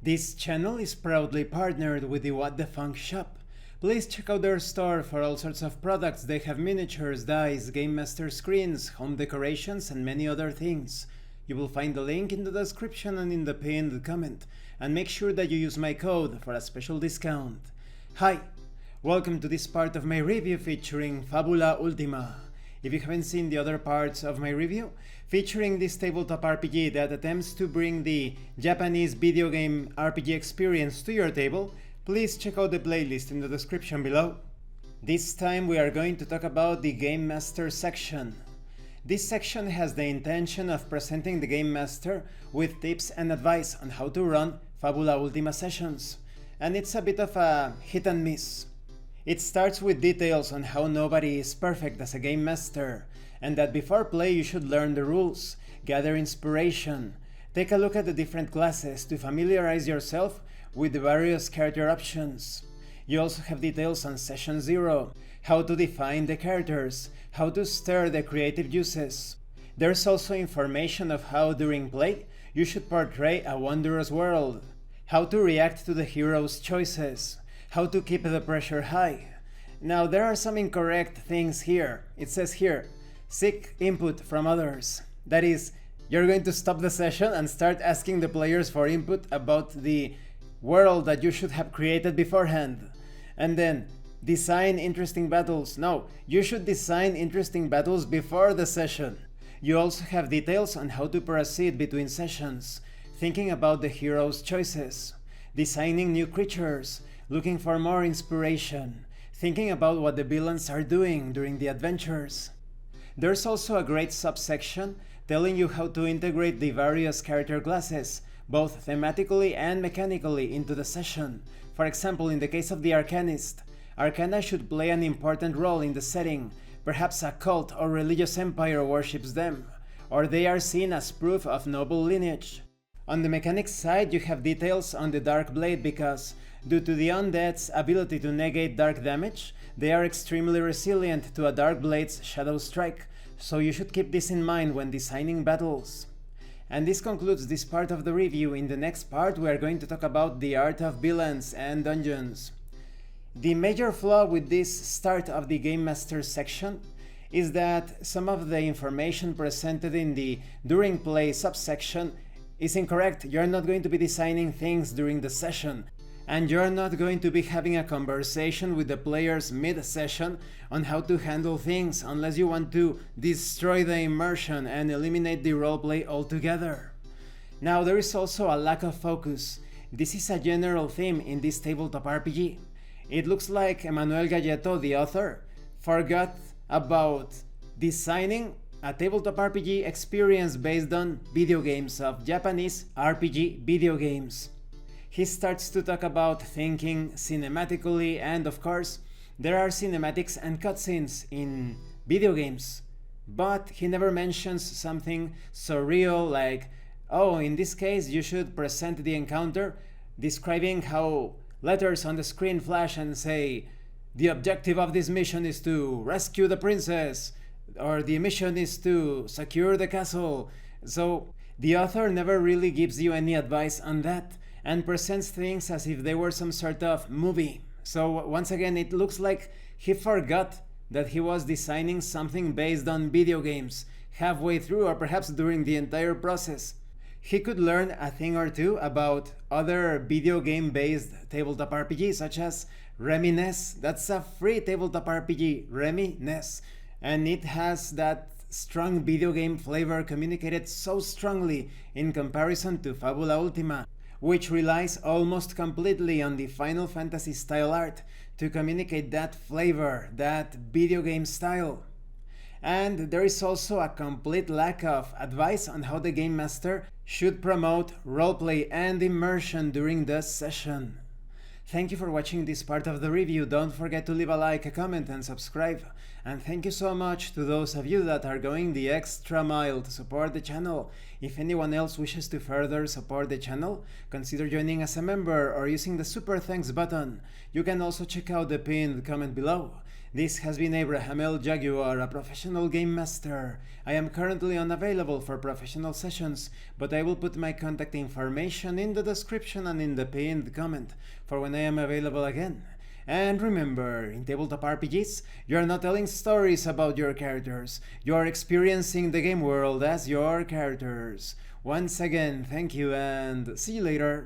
This channel is proudly partnered with the What the Funk shop. Please check out their store for all sorts of products. They have miniatures, dice, Game Master screens, home decorations, and many other things. You will find the link in the description and in the pinned comment, and make sure that you use my code for a special discount. Hi, welcome to this part of my review featuring Fabula Ultima. If you haven't seen the other parts of my review, featuring this tabletop RPG that attempts to bring the Japanese video game RPG experience to your table, please check out the playlist in the description below. This time we are going to talk about the Game Master section. This section has the intention of presenting the Game Master with tips and advice on how to run Fabula Ultima sessions, and it's a bit of a hit and miss. It starts with details on how nobody is perfect as a Game Master, and that before play you should learn the rules, gather inspiration, take a look at the different classes to familiarize yourself with the various character options. You also have details on Session 0, how to define the characters, how to stir the creative juices. There's also information of how during play you should portray a wondrous world, how to react to the hero's choices, how to keep the pressure high. Now there are some incorrect things here. It says here, seek input from others. That is, you're going to stop the session and start asking the players for input about the world that you should have created beforehand. And then, design interesting battles. No, you should design interesting battles before the session. You also have details on how to proceed between sessions, thinking about the hero's choices, designing new creatures, looking for more inspiration, thinking about what the villains are doing during the adventures. There's also a great subsection telling you how to integrate the various character classes, both thematically and mechanically, into the session. For example, in the case of the Arcanist, Arcana should play an important role in the setting. Perhaps a cult or religious empire worships them, or they are seen as proof of noble lineage. On the mechanics side, you have details on the Dark Blade because, due to the undead's ability to negate dark damage, they are extremely resilient to a Dark Blade's Shadow Strike, so you should keep this in mind when designing battles. And this concludes this part of the review. In the next part we are going to talk about the art of villains and dungeons. The major flaw with this start of the Game Master section is that some of the information presented in the During Play subsection is incorrect. You're not going to be designing things during the session, and you're not going to be having a conversation with the players mid-session on how to handle things unless you want to destroy the immersion and eliminate the roleplay altogether. Now there is also a lack of focus. This is a general theme in this tabletop RPG. It looks like Emmanuel Galletto, the author, forgot about designing a tabletop RPG experience based on video games of Japanese RPG video games. He starts to talk about thinking cinematically, and of course, there are cinematics and cutscenes in video games, but he never mentions something so real like, oh, in this case you should present the encounter describing how letters on the screen flash and say, the objective of this mission is to rescue the princess, or the mission is to secure the castle. So the author never really gives you any advice on that, and presents things as if they were some sort of movie. So once again, it looks like he forgot that he was designing something based on video games halfway through, or perhaps during the entire process. He could learn a thing or two about other video game based tabletop RPGs such as Reminisce. That's a free tabletop RPG, Reminisce, and it has that strong video game flavor communicated so strongly in comparison to Fabula Ultima, which relies almost completely on the Final Fantasy style art to communicate that flavor, that video game style. And there is also a complete lack of advice on how the Game Master should promote roleplay and immersion during the session. Thank you for watching this part of the review. Don't forget to leave a like, a comment, and subscribe. And thank you so much to those of you that are going the extra mile to support the channel. If anyone else wishes to further support the channel, consider joining as a member or using the super thanks button. You can also check out the pinned comment below. This has been Abraham L. Jaguar, a professional game master. I am currently unavailable for professional sessions, but I will put my contact information in the description and in the pinned comment for when I am available again. And remember, in tabletop RPGs, you are not telling stories about your characters, you are experiencing the game world as your characters. Once again, thank you and see you later.